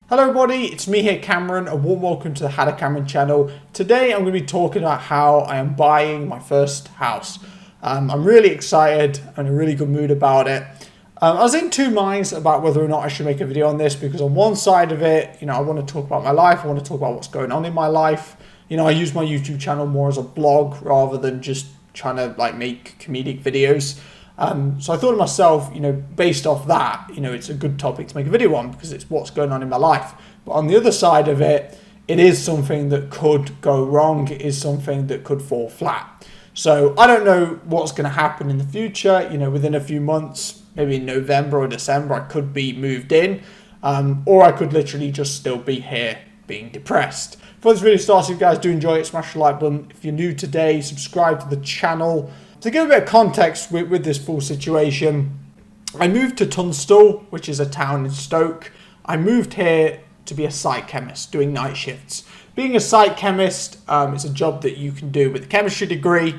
Hello everybody, it's me here, Cameron. A warm welcome to the Had a Cameron channel. Today I'm going to be talking about how I am buying my first house. I'm really excited and in a really good mood about it. I was in two minds about whether or not I should make a video on this because on one side of it, I want to talk about my life. I want to talk about what's going on in my life. I use my YouTube channel more as a blog rather than just trying to make comedic videos. So I thought to myself, based off that, it's a good topic to make a video on because it's what's going on in my life. But on the other side of it, it is something that could go wrong. It is something that could fall flat. So I don't know what's going to happen in the future. Within a few months, maybe in November or December, I could be moved in, or I could literally just still be here being depressed. Before this video starts, if you guys do enjoy it, smash the like button. If you're new today, subscribe to the channel. To give a bit of context with this full situation, I moved to Tunstall, which is a town in Stoke. I moved here to be a site chemist, doing night shifts. Being a site chemist, it's a job that you can do with a chemistry degree.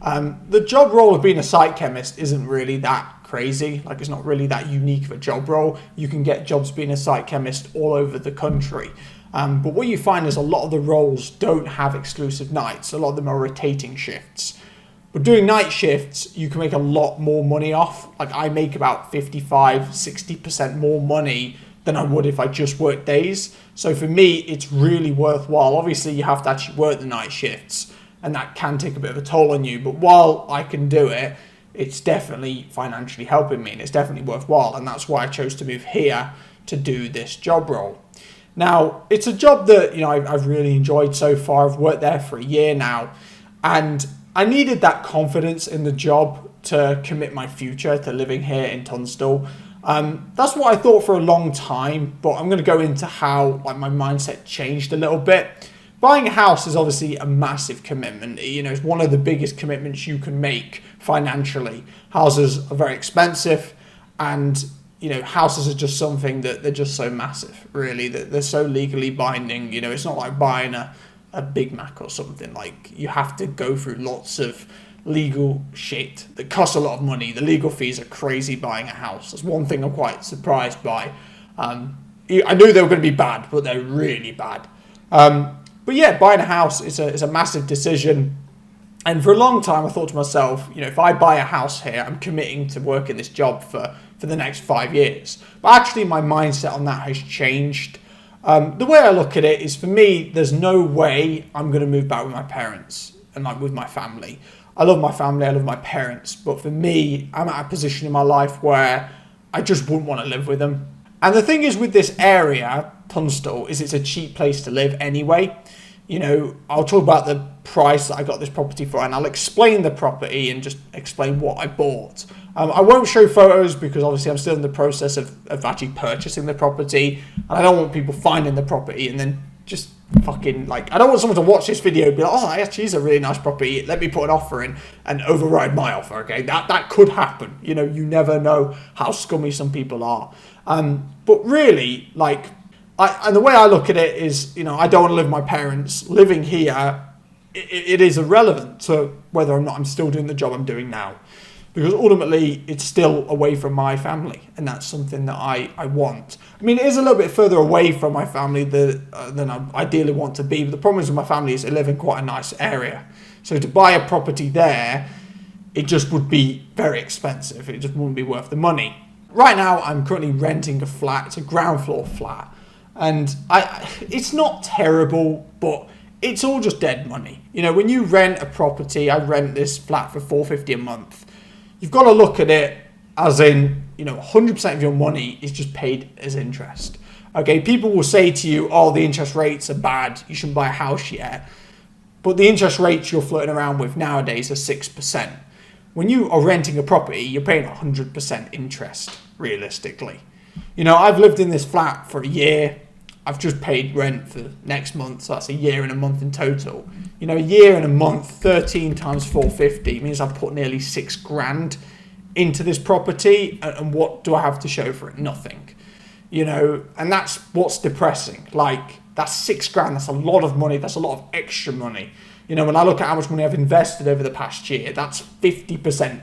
The job role of being a site chemist isn't really that crazy. It's not really that unique of a job role. You can get jobs being a site chemist all over the country. But what you find is a lot of the roles don't have exclusive nights. A lot of them are rotating shifts. But doing night shifts, you can make a lot more money off. I make about 55-60% more money than I would if I just worked days. So for me, it's really worthwhile. Obviously, you have to actually work the night shifts, and that can take a bit of a toll on you. But while I can do it, it's definitely financially helping me, and it's definitely worthwhile. And that's why I chose to move here to do this job role. Now, it's a job that I've really enjoyed so far. I've worked there for a year now, and I needed that confidence in the job to commit my future to living here in Tunstall. That's what I thought for a long time, but I'm going to go into how my mindset changed a little bit. Buying a house is obviously a massive commitment. It's one of the biggest commitments you can make financially. Houses are very expensive, and houses are just something that they're just so massive, really, that they're so legally binding. It's not like buying a Big Mac or something. You have to go through lots of legal shit that costs a lot of money. The legal fees are crazy buying a house. That's one thing I'm quite surprised by. I knew they were going to be bad, but they're really bad. But yeah, buying a house is a massive decision. And for a long time, I thought to myself, if I buy a house here, I'm committing to work in this job for the next 5 years. But actually, my mindset on that has changed. The way I look at it is, for me, there's no way I'm going to move back with my parents and with my family. I love my family, I love my parents, but for me, I'm at a position in my life where I just wouldn't want to live with them. And the thing is with this area, Tunstall, is it's a cheap place to live anyway. I'll talk about the price that I got this property for, and I'll explain the property and just explain what I bought. I won't show photos because obviously I'm still in the process of actually purchasing the property, and I don't want people finding the property and then just fucking I don't want someone to watch this video and be like, oh, actually is a really nice property, let me put an offer in and override my offer. Okay, that could happen. You never know how scummy some people are. But really, and the way I look at it is, I don't want to live with my parents. Living here, it is irrelevant to whether or not I'm still doing the job I'm doing now. Because ultimately, it's still away from my family. And that's something that I want. I mean, it is a little bit further away from my family than I ideally want to be. But the problem is with my family is they live in quite a nice area. So to buy a property there, it just would be very expensive. It just wouldn't be worth the money. Right now, I'm currently renting a flat. It's a ground floor flat. And it's not terrible, but it's all just dead money. When you rent a property, I rent this flat for $450 a month. You've got to look at it as in, 100% of your money is just paid as interest. Okay, people will say to you, oh, the interest rates are bad, you shouldn't buy a house yet. But the interest rates you're floating around with nowadays are 6%. When you are renting a property, you're paying 100% interest, realistically. I've lived in this flat for a year. I've just paid rent for next month, so that's a year and a month in total. A year and a month, 13 times 450 means I've put nearly $6,000 into this property, and what do I have to show for it? Nothing. And that's what's depressing. That's $6,000, that's a lot of money, that's a lot of extra money. When I look at how much money I've invested over the past year, that's 50%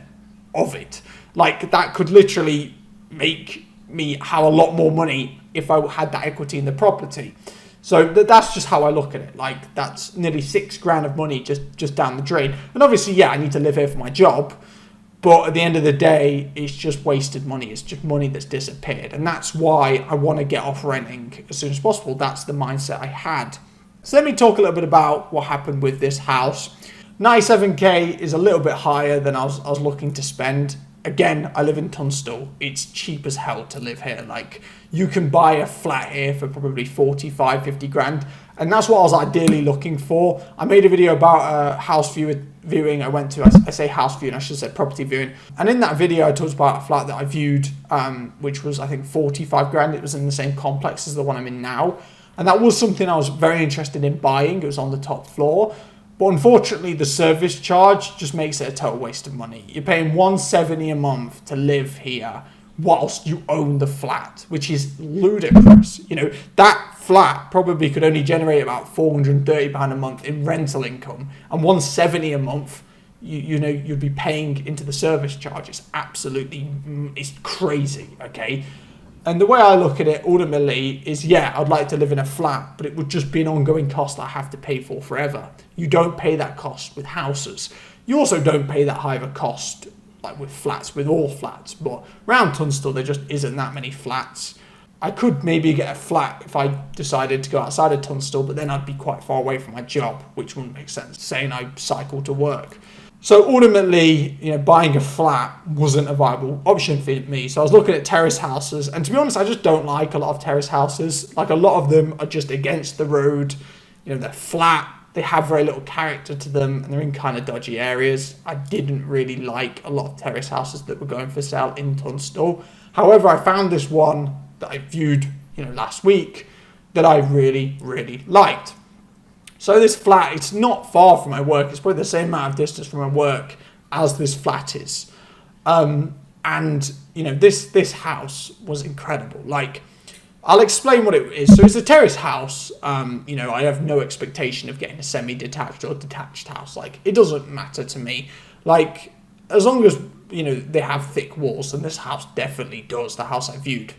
of it. That could literally make me have a lot more money if I had that equity in the property. So that's just how I look at it. Like, that's nearly £6,000 of money just down the drain. And obviously, yeah, I need to live here for my job. But at the end of the day, it's just wasted money. It's just money that's disappeared. And that's why I want to get off renting as soon as possible. That's the mindset I had. So let me talk a little bit about what happened with this house. 97k is a little bit higher than I was looking to spend. Again, I live in Tunstall. It's cheap as hell to live here. Like, you can buy a flat here for probably 45, 50 grand. And that's what I was ideally looking for. I made a video about a house viewing I went to. I say house viewing, I should say property viewing. And in that video, I talked about a flat that I viewed, which was, I think, 45 grand. It was in the same complex as the one I'm in now. And that was something I was very interested in buying. It was on the top floor. But unfortunately, the service charge just makes it a total waste of money. You're paying £170 a month to live here whilst you own the flat, which is ludicrous. You know, that flat probably could only generate about £430 a month in rental income, and £170 a month, you know, you'd be paying into the service charge. It's absolutely, it's crazy, okay? And the way I look at it ultimately is, yeah, I'd like to live in a flat, but it would just be an ongoing cost I have to pay for forever. You don't pay that cost with houses. You also don't pay that high of a cost like with flats, with all flats. But around Tunstall, there just isn't that many flats. I could maybe get a flat if I decided to go outside of Tunstall, but then I'd be quite far away from my job, which wouldn't make sense, saying I cycle to work. So ultimately, you know, buying a flat wasn't a viable option for me. So I was looking at terrace houses, and to be honest, I just don't like a lot of terrace houses. Like, a lot of them are just against the road. You know, they're flat, they have very little character to them, and they're in kind of dodgy areas. I didn't really like a lot of terrace houses that were going for sale in Tunstall. However, I found this one that I viewed, you know, last week that I really, really liked. So this flat, it's not far from my work. It's probably the same amount of distance from my work as this flat is. And, you know, this house was incredible. Like, I'll explain what it is. So it's a terrace house. You know, I have no expectation of getting a semi-detached or detached house. Like, it doesn't matter to me. Like, as long as, you know, they have thick walls, and this house definitely does, the house I viewed.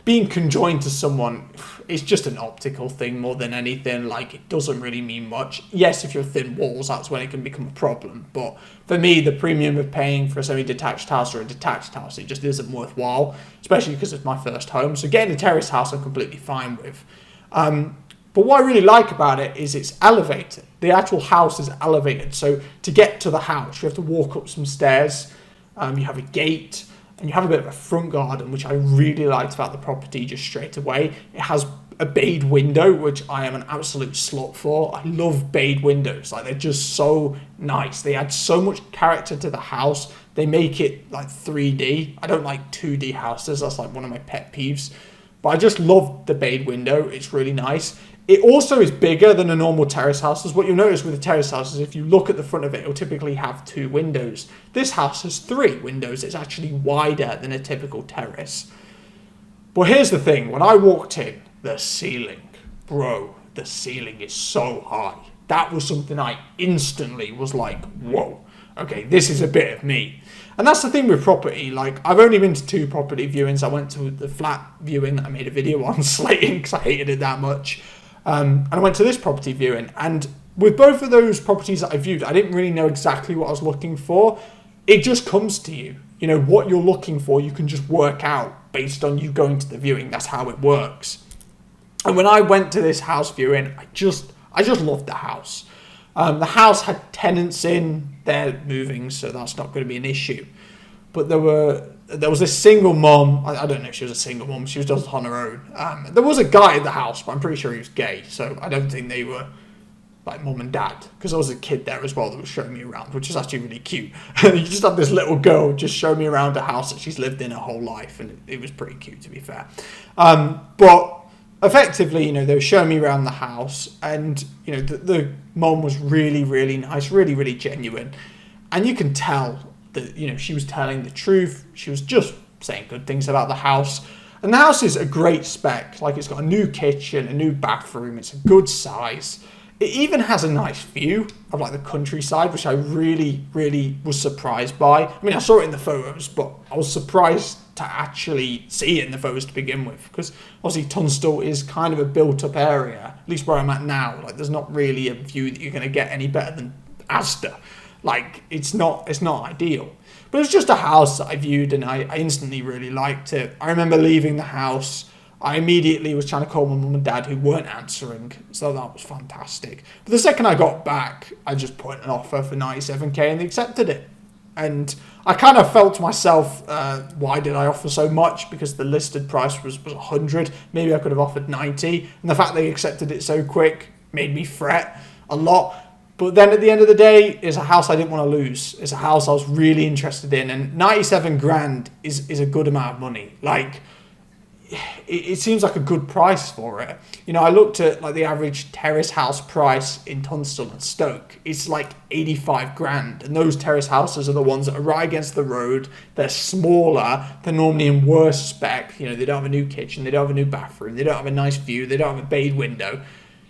Being conjoined to someone, it's just an optical thing more than anything. Like, it doesn't really mean much. Yes, if you're thin walls, that's when it can become a problem. But for me, the premium of paying for a semi-detached house or a detached house, it just isn't worthwhile, especially because it's my first home. So getting a terrace house, I'm completely fine with. But what I really like about it is it's elevated. The actual house is elevated. So to get to the house, you have to walk up some stairs. You have a gate. And you have a bit of a front garden, which I really liked about the property just straight away. It has a bayed window, which I am an absolute slut for. I love bayed windows. Like, they're just so nice. They add so much character to the house. They make it like 3D. I don't like 2D houses. That's like one of my pet peeves. But I just love the bayed window. It's really nice. It also is bigger than a normal terrace house. What you'll notice with the terrace house is if you look at the front of it, it'll typically have 2 windows. This house has 3 windows. It's actually wider than a typical terrace. But here's the thing. When I walked in, the ceiling, bro, the ceiling is so high. That was something I instantly was like, whoa, okay, this is a bit of me. And that's the thing with property. Like, I've only been to 2 property viewings. I went to the flat viewing that I made a video on slating because I hated it that much. And I went to this property viewing, and with both of those properties that I viewed, I didn't really know exactly what I was looking for. It just comes to you. You know, what you're looking for, you can just work out based on you going to the viewing. That's how it works. And when I went to this house viewing, I just loved the house. The house had tenants in, they're moving, so that's not going to be an issue. But there was this single mom. I don't know if she was a single mom. She was just on her own. There was a guy in the house, but I'm pretty sure he was gay. So I don't think they were like mum and dad. Because there was a kid there as well that was showing me around, which is actually really cute. You just have this little girl just show me around a house that she's lived in her whole life. And it was pretty cute, to be fair. But effectively, you know, they were showing me around the house. And, you know, the mom was really, really nice, really, really genuine. And you can tell that, you know, she was telling the truth. She was just saying good things about the house. And the house is a great spec. Like, it's got a new kitchen, a new bathroom. It's a good size. It even has a nice view of like the countryside, which I really, really was surprised by. I mean, I saw it in the photos, but I was surprised to actually see it in the photos to begin with, because obviously Tunstall is kind of a built-up area, at least where I'm at now. Like, there's not really a view that you're going to get any better than Asda. Like, it's not ideal. But it was just a house that I viewed, and I instantly really liked it. I remember leaving the house. I immediately was trying to call my mum and dad, who weren't answering, so that was fantastic. But the second I got back, I just put an offer for 97k and they accepted it. And I kind of felt to myself, why did I offer so much? Because the listed price was 100. Maybe I could have offered 90. And the fact they accepted it so quick made me fret a lot. But then at the end of the day, it's a house I didn't want to lose. It's a house I was really interested in. And 97 grand is a good amount of money. Like, it seems like a good price for it. You know, I looked at like the average terrace house price in Tunstall and Stoke. It's like 85 grand. And those terrace houses are the ones that are right against the road. They're smaller. They're normally in worse spec. You know, they don't have a new kitchen. They don't have a new bathroom. They don't have a nice view. They don't have a bayed window.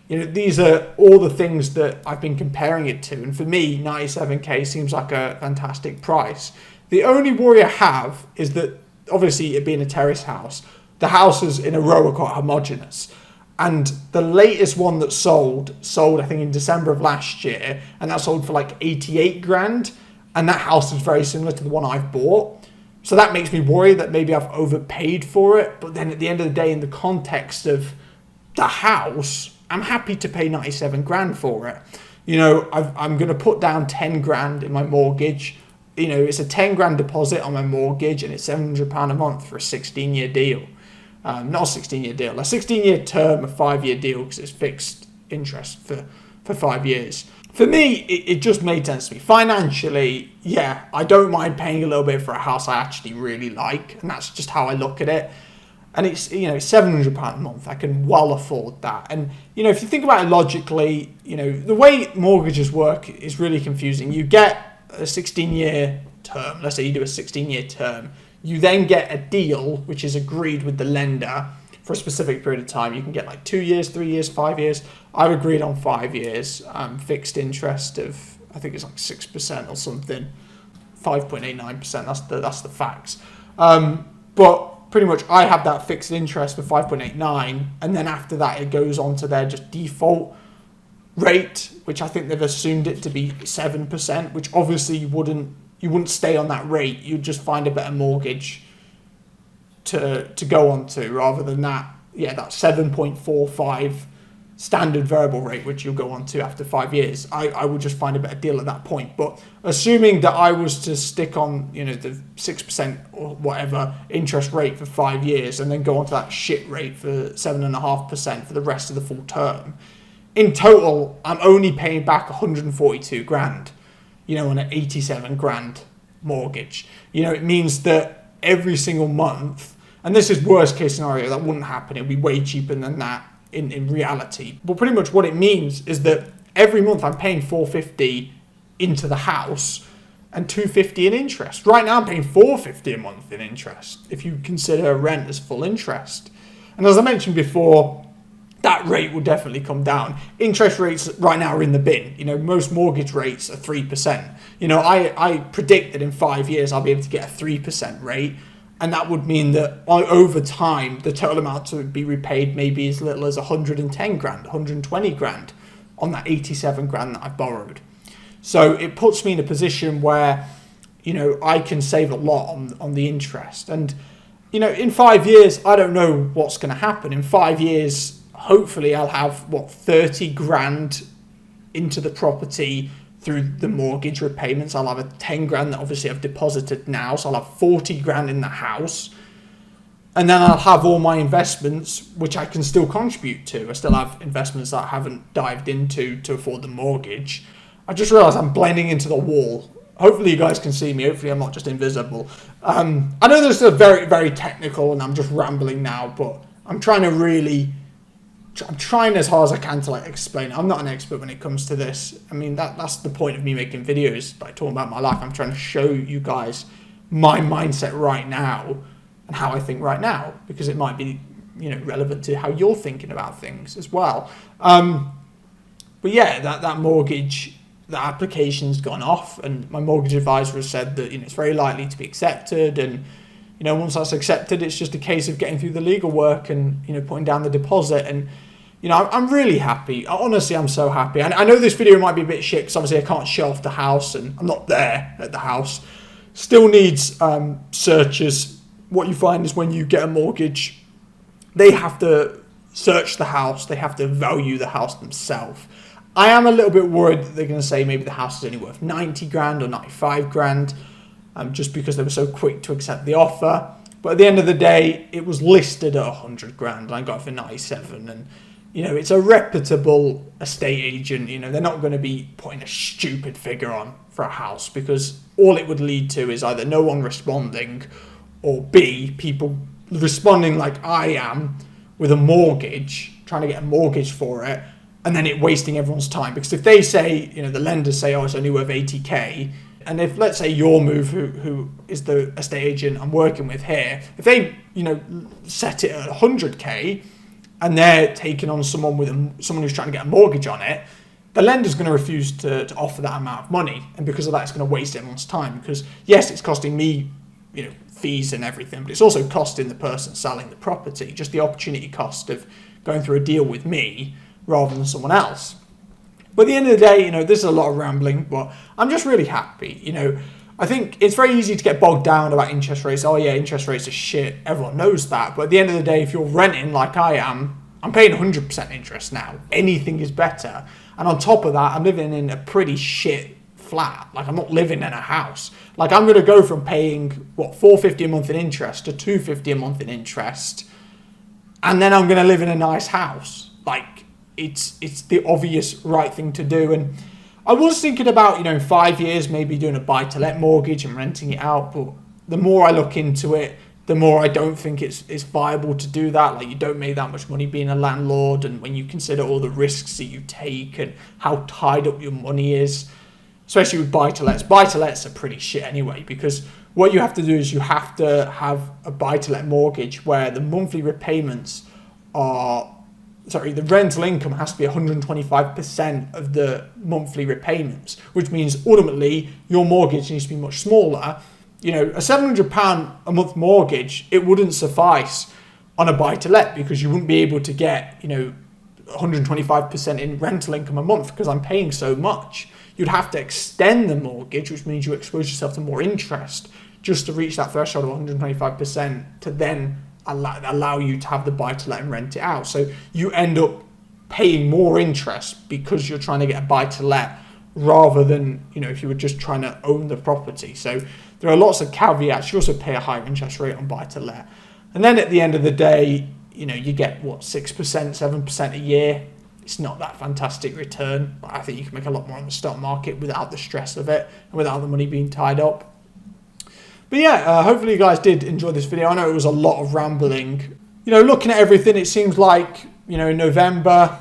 You know, these are all the things that I've been comparing it to. And for me, 97k seems like a fantastic price. The only worry I have is that, obviously, it being a terrace house, the houses in a row are quite homogenous. And the latest one that sold I think in December of last year, and that sold for like 88 grand. And that house is very similar to the one I've bought. So that makes me worry that maybe I've overpaid for it. But then at the end of the day, in the context of the house, I'm happy to pay 97 grand for it. You know, I'm going to put down 10 grand in my mortgage. You know, it's a 10 grand deposit on my mortgage, and it's £700 a month for a 16-year deal. Not a 16-year deal, a 16-year term, a 5-year deal, because it's fixed interest for 5 years. For me, it just made sense to me. Financially, yeah, I don't mind paying a little bit for a house I actually really like, and that's just how I look at it. And it's, you know, £700 a month. I can well afford that. And, you know, if you think about it logically, you know, the way mortgages work is really confusing. You get a 16-year term. Let's say you do a 16-year term. You then get a deal, which is agreed with the lender for a specific period of time. You can get like 2 years, 3 years, 5 years. I've agreed on 5 years, fixed interest of, I think it's like 6% or something, 5.89%. That's the facts. But pretty much I have that fixed interest for 5.89, and then after that it goes on to their just default rate, which I think they've assumed it to be 7%, which obviously you wouldn't stay on that rate. You'd just find a better mortgage to go on to, rather than that 7.45 standard variable rate, which you'll go on to after 5 years. I would just find a better deal at that point. But assuming that I was to stick on, you know, the 6% or whatever interest rate for 5 years, and then go on to that shit rate for 7.5% for the rest of the full term, in total, I'm only paying back 142 grand, you know, on an 87 grand mortgage. You know, it means that every single month, and this is worst case scenario, that wouldn't happen. It'd be way cheaper than that in reality. But pretty much what it means is that every month I'm paying 450 into the house and 250 in interest. Right now I'm paying 450 a month in interest, if you consider rent as full interest. And as I mentioned before, that rate will definitely come down. Interest rates right now are in the bin. You know, most mortgage rates are 3%. You know, I predict that in 5 years I'll be able to get a 3% rate. And that would mean that over time, the total amount to be repaid may be as little as 110 grand, 120 grand on that 87 grand that I've borrowed. So it puts me in a position where, you know, I can save a lot on the interest. And, you know, in 5 years, I don't know what's going to happen. In 5 years, hopefully I'll have, 30 grand into the property through the mortgage repayments. I'll have a 10 grand that obviously I've deposited now. So I'll have 40 grand in the house. And then I'll have all my investments, which I can still contribute to. I still have investments that I haven't dived into to afford the mortgage. I just realised I'm blending into the wall. Hopefully you guys can see me. Hopefully I'm not just invisible. I know this is very, very technical and I'm just rambling now, but I'm trying as hard as I can to explain it. I'm not an expert when it comes to this. I mean, that's the point of me making videos, talking about my life. I'm trying to show you guys my mindset right now and how I think right now, because it might be, relevant to how you're thinking about things as well. But yeah, that mortgage, the application's gone off, and my mortgage advisor has said that it's very likely to be accepted, and once that's accepted, it's just a case of getting through the legal work and putting down the deposit. And I'm really happy. Honestly, I'm so happy. And I know this video might be a bit shit because obviously I can't show off the house and I'm not there at the house. Still needs searches. What you find is when you get a mortgage, they have to search the house. They have to value the house themselves. I am a little bit worried that they're going to say maybe the house is only worth 90 grand or 95 grand, just because they were so quick to accept the offer. But at the end of the day, it was listed at 100 grand and I got it for 97. And, it's a reputable estate agent. They're not going to be putting a stupid figure on for a house, because all it would lead to is either no one responding, or B, people responding like I am with a mortgage, trying to get a mortgage for it, and then it wasting everyone's time. Because if they say, the lenders say, oh, it's only worth 80k, and if, let's say, your move, who is the estate agent I'm working with here, if they, set it at 100k, and they're taking on someone who's trying to get a mortgage on it, the lender's going to refuse to offer that amount of money, and because of that, it's going to waste everyone's time. Because yes, it's costing me, fees and everything, but it's also costing the person selling the property, just the opportunity cost of going through a deal with me rather than someone else. But at the end of the day, this is a lot of rambling, but I'm just really happy. I think it's very easy to get bogged down about interest rates. Oh yeah, interest rates are shit. Everyone knows that. But at the end of the day, if you're renting like I am, I'm paying 100% interest now. Anything is better. And on top of that, I'm living in a pretty shit flat. Like, I'm not living in a house. Like, I'm going to go from paying, $450 a month in interest to $250 a month in interest. And then I'm going to live in a nice house. Like, it's the obvious right thing to do. And I was thinking about, in 5 years, maybe doing a buy-to-let mortgage and renting it out. But the more I look into it, the more I don't think it's viable to do that. Like, you don't make that much money being a landlord. And when you consider all the risks that you take and how tied up your money is, especially with buy-to-lets are pretty shit anyway, because what you have to do is you have to have a buy-to-let mortgage where the monthly repayments the rental income has to be 125% of the monthly repayments, which means ultimately your mortgage needs to be much smaller. A £700 a month mortgage, it wouldn't suffice on a buy-to-let, because you wouldn't be able to get, 125% in rental income a month, because I'm paying so much. You'd have to extend the mortgage, which means you expose yourself to more interest just to reach that threshold of 125% to then allow you to have the buy-to-let and rent it out. So you end up paying more interest because you're trying to get a buy-to-let rather than, if you were just trying to own the property. So there are lots of caveats. You also pay a higher interest rate on buy-to-let. And then at the end of the day, you get 6%, 7% a year. It's not that fantastic return, but I think you can make a lot more on the stock market without the stress of it and without the money being tied up. But yeah, hopefully you guys did enjoy this video. I know it was a lot of rambling. Looking at everything, it seems like, in November,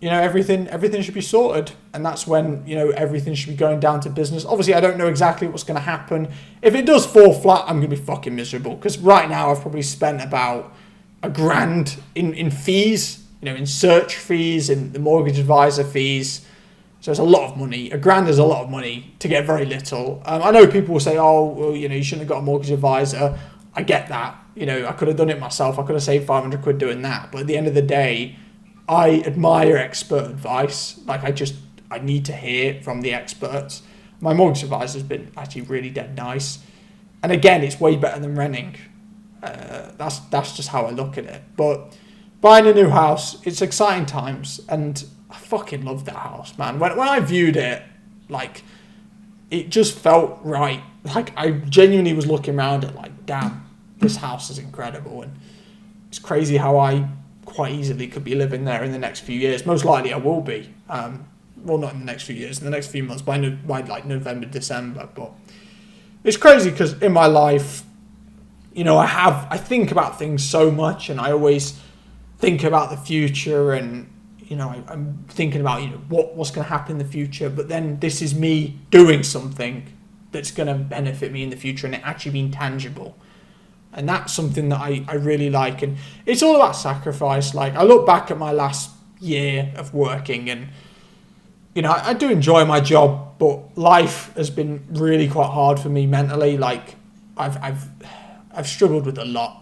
everything should be sorted. And that's when, everything should be going down to business. Obviously, I don't know exactly what's going to happen. If it does fall flat, I'm going to be fucking miserable. Because right now, I've probably spent about £1,000 in fees, in search fees, in the mortgage advisor fees. So it's a lot of money. £1,000 is a lot of money to get very little. I know people will say, oh, well, you shouldn't have got a mortgage advisor. I get that. I could have done it myself. I could have saved 500 quid doing that. But at the end of the day, I admire expert advice. Like, I need to hear from the experts. My mortgage advisor has been actually really dead nice. And again, it's way better than renting. That's just how I look at it. But buying a new house, it's exciting times. And I fucking love that house, man. When I viewed it, like, it just felt right. Like, I genuinely was looking around at, like, damn, this house is incredible. And it's crazy how I quite easily could be living there in the next few years. Most likely I will be. Well, not in the next few years, in the next few months, by like November, December. But it's crazy because in my life, I think about things so much, and I always think about the future, and I'm thinking about what's going to happen in the future. But then this is me doing something that's going to benefit me in the future, and it actually being tangible. And that's something that I really like. And it's all about sacrifice. Like, I look back at my last year of working, and you know, I do enjoy my job, but life has been really quite hard for me mentally. Like I've struggled with a lot.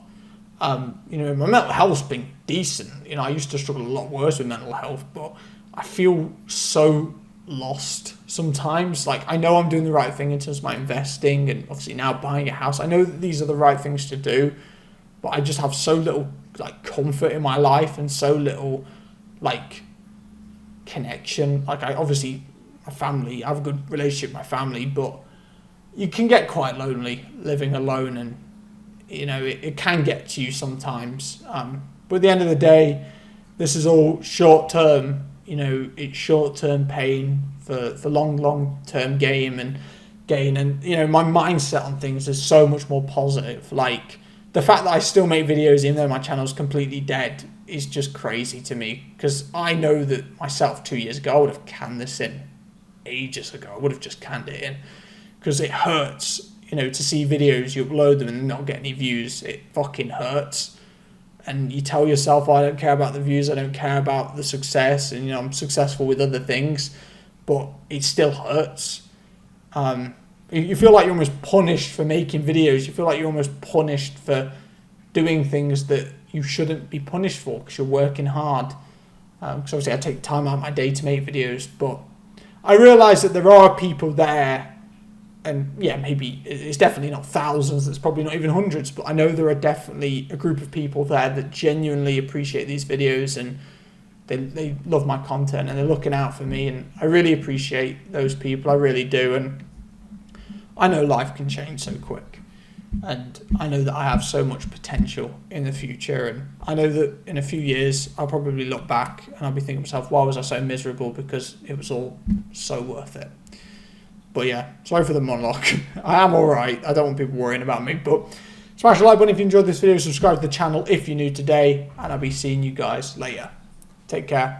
You know, my mental health's been decent. You know, I used to struggle a lot worse with mental health, but I feel so lost sometimes. Like, I know I'm doing the right thing in terms of my investing and obviously now buying a house. I know that these are the right things to do, but I just have so little like comfort in my life and so little like connection. Like, I obviously, my family, I have a good relationship with my family, but you can get quite lonely living alone, and you know, it can get to you sometimes. But at the end of the day, this is all short term. You know, it's short term pain for long term gain. And you know, my mindset on things is so much more positive. Like, the fact that I still make videos even though my channel's completely dead is just crazy to me, because I know that myself 2 years ago I would have canned this in ages ago. I would have just canned it in, because it hurts. You know, to see videos, you upload them and not get any views, it fucking hurts. And you tell yourself, oh, I don't care about the views, I don't care about the success, and you know, I'm successful with other things, but it still hurts. You feel like you're almost punished for making videos. You feel like you're almost punished for doing things that you shouldn't be punished for, because you're working hard. Because obviously I take time out of my day to make videos, but I realise that there are people there. And yeah, maybe it's definitely not thousands, it's probably not even hundreds, but I know there are definitely a group of people there that genuinely appreciate these videos, and they love my content and they're looking out for me, and I really appreciate those people, I really do. And I know life can change so quick, and I know that I have so much potential in the future, and I know that in a few years I'll probably look back and I'll be thinking to myself, why was I so miserable? Because it was all so worth it. But yeah, sorry for the monologue. I am alright. I don't want people worrying about me. But smash the like button if you enjoyed this video. Subscribe to the channel if you're new today. And I'll be seeing you guys later. Take care.